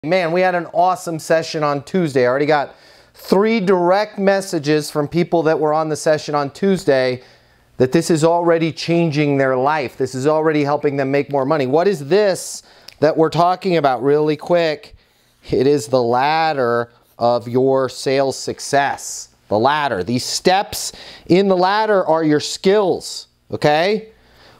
Man, we had an awesome session on Tuesday. I already got 3 direct messages from people that were on the session on Tuesday that this is already changing their life. This is already helping them make more money. What is this that we're talking about really quick? It is the ladder of your sales success. The ladder. These steps in the ladder are your skills, okay?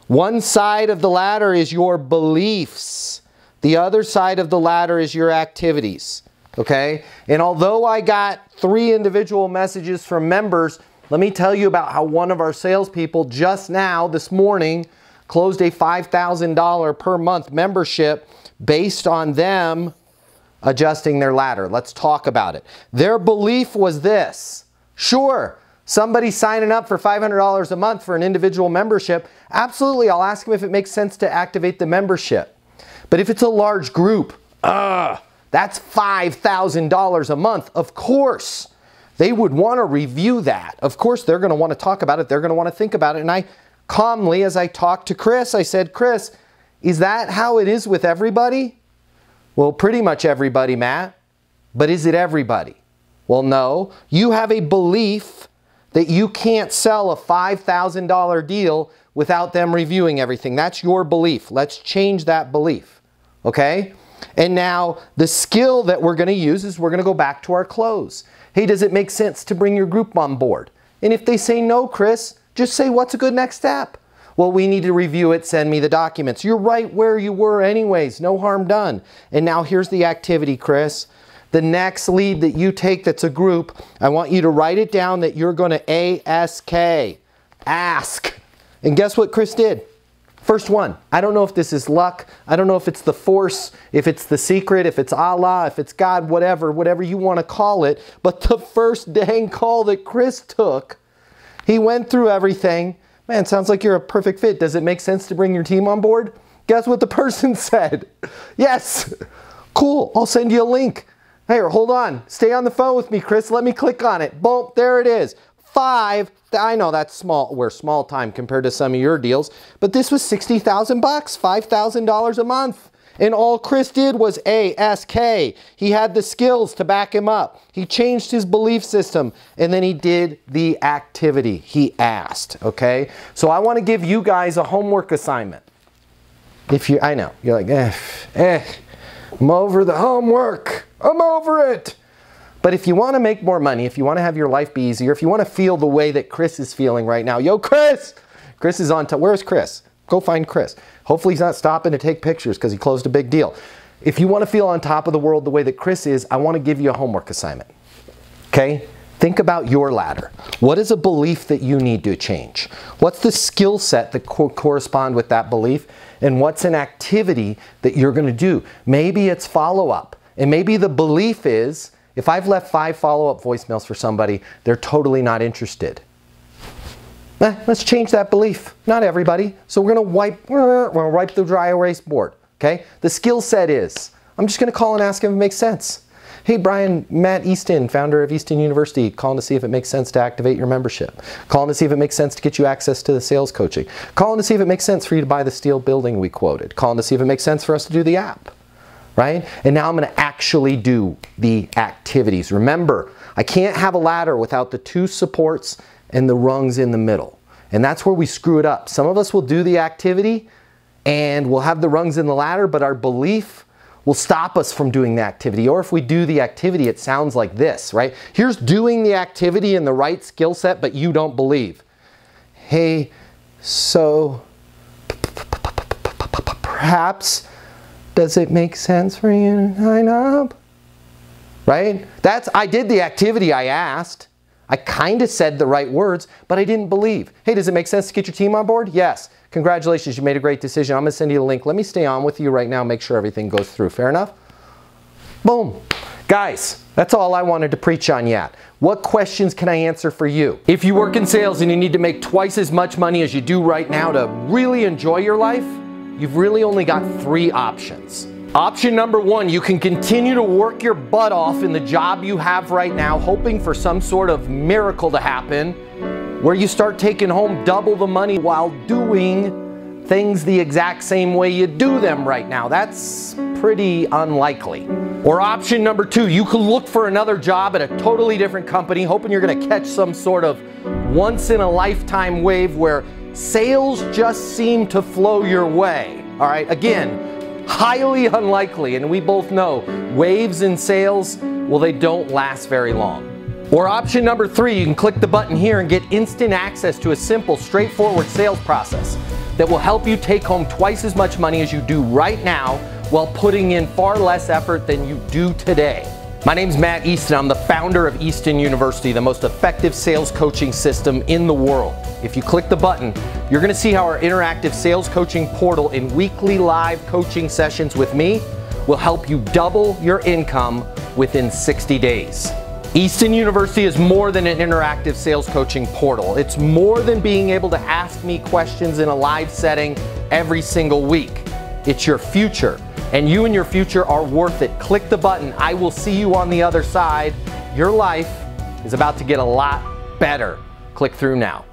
One side of the ladder is your beliefs. The other side of the ladder is your activities, okay? And although I got 3 individual messages from members, let me tell you about how one of our salespeople just now, this morning, closed a $5,000 per month membership based on them adjusting their ladder. Let's talk about it. Their belief was this: sure, somebody signing up for $500 a month for an individual membership, absolutely, I'll ask them if it makes sense to activate the membership. But if it's a large group, that's $5,000 a month. Of course, they would want to review that. Of course, they're going to want to talk about it. They're going to want to think about it. And I calmly, as I talked to Chris, I said, Chris, is that how it is with everybody? Well, pretty much everybody, Matt. But is it everybody? Well, no. You have a belief that you can't sell a $5,000 deal without them reviewing everything. That's your belief. Let's change that belief. Okay? And now the skill that we're going to use is we're going to go back to our close. Hey, does it make sense to bring your group on board? And if they say no, Chris, just say, what's a good next step? Well, we need to review it. Send me the documents. You're right where you were anyways. No harm done. And now here's the activity, Chris. The next lead that you take that's a group, I want you to write it down that you're going to ASK. Ask. And guess what Chris did? First one. I don't know if this is luck. I don't know if it's the force, if it's the secret, if it's Allah, if it's God, whatever you want to call it. But the first dang call that Chris took, he went through everything. Man, sounds like you're a perfect fit. Does it make sense to bring your team on board? Guess what the person said? Yes. Cool. I'll send you a link. Here, hold on. Stay on the phone with me, Chris. Let me click on it. Boom. There it is. 5. I know that's small. We're small time compared to some of your deals, but this was $60,000 bucks, $5,000 a month. And all Chris did was ASK. He had the skills to back him up. He changed his belief system, and then he did the activity. He asked, okay? So I want to give you guys a homework assignment. I know, you're like, I'm over the homework. I'm over it. But if you want to make more money, if you want to have your life be easier, if you want to feel the way that Chris is feeling right now, yo, Chris! Chris is on top. Where's Chris? Go find Chris. Hopefully he's not stopping to take pictures because he closed a big deal. If you want to feel on top of the world the way that Chris is, I want to give you a homework assignment. Okay? Think about your ladder. What is a belief that you need to change? What's the skill set that correspond with that belief? And what's an activity that you're going to do? Maybe it's follow-up. And maybe the belief is, if I've left 5 follow-up voicemails for somebody, they're totally not interested. Let's change that belief. Not everybody. So we're going to wipe the dry erase board. Okay? The skill set is, I'm just going to call and ask if it makes sense. Hey, Brian, Matt Easton, founder of Easton University, calling to see if it makes sense to activate your membership. Calling to see if it makes sense to get you access to the sales coaching. Calling to see if it makes sense for you to buy the steel building we quoted. Calling to see if it makes sense for us to do the app. Right? And now I'm going to actually do the activities. Remember, I can't have a ladder without the 2 supports and the rungs in the middle. And that's where we screw it up. Some of us will do the activity and we'll have the rungs in the ladder, but our belief will stop us from doing the activity. Or if we do the activity, it sounds like this, right? Here's doing the activity in the right skill set, but you don't believe. Hey, so perhaps, does it make sense for you to sign up? Right? I did the activity I asked. I kind of said the right words, but I didn't believe. Hey, does it make sense to get your team on board? Yes. Congratulations, you made a great decision. I'm going to send you the link. Let me stay on with you right now, make sure everything goes through. Fair enough? Boom. Guys, that's all I wanted to preach on yet. What questions can I answer for you? If you work in sales and you need to make twice as much money as you do right now to really enjoy your life, you've really only got 3 options. Option number 1, you can continue to work your butt off in the job you have right now, hoping for some sort of miracle to happen, where you start taking home double the money while doing things the exact same way you do them right now. That's pretty unlikely. Or option number 2, you could look for another job at a totally different company, hoping you're gonna catch some sort of once-in-a-lifetime wave where sales just seem to flow your way. All right, again, highly unlikely, and we both know waves in sales, well, they don't last very long. Or option number 3, you can click the button here and get instant access to a simple, straightforward sales process that will help you take home twice as much money as you do right now while putting in far less effort than you do today. My name's Matt Easton. I'm the founder of Easton University, the most effective sales coaching system in the world. If you click the button, you're going to see how our interactive sales coaching portal and weekly live coaching sessions with me will help you double your income within 60 days. Easton University is more than an interactive sales coaching portal. It's more than being able to ask me questions in a live setting every single week. It's your future, and you and your future are worth it. Click the button. I will see you on the other side. Your life is about to get a lot better. Click through now.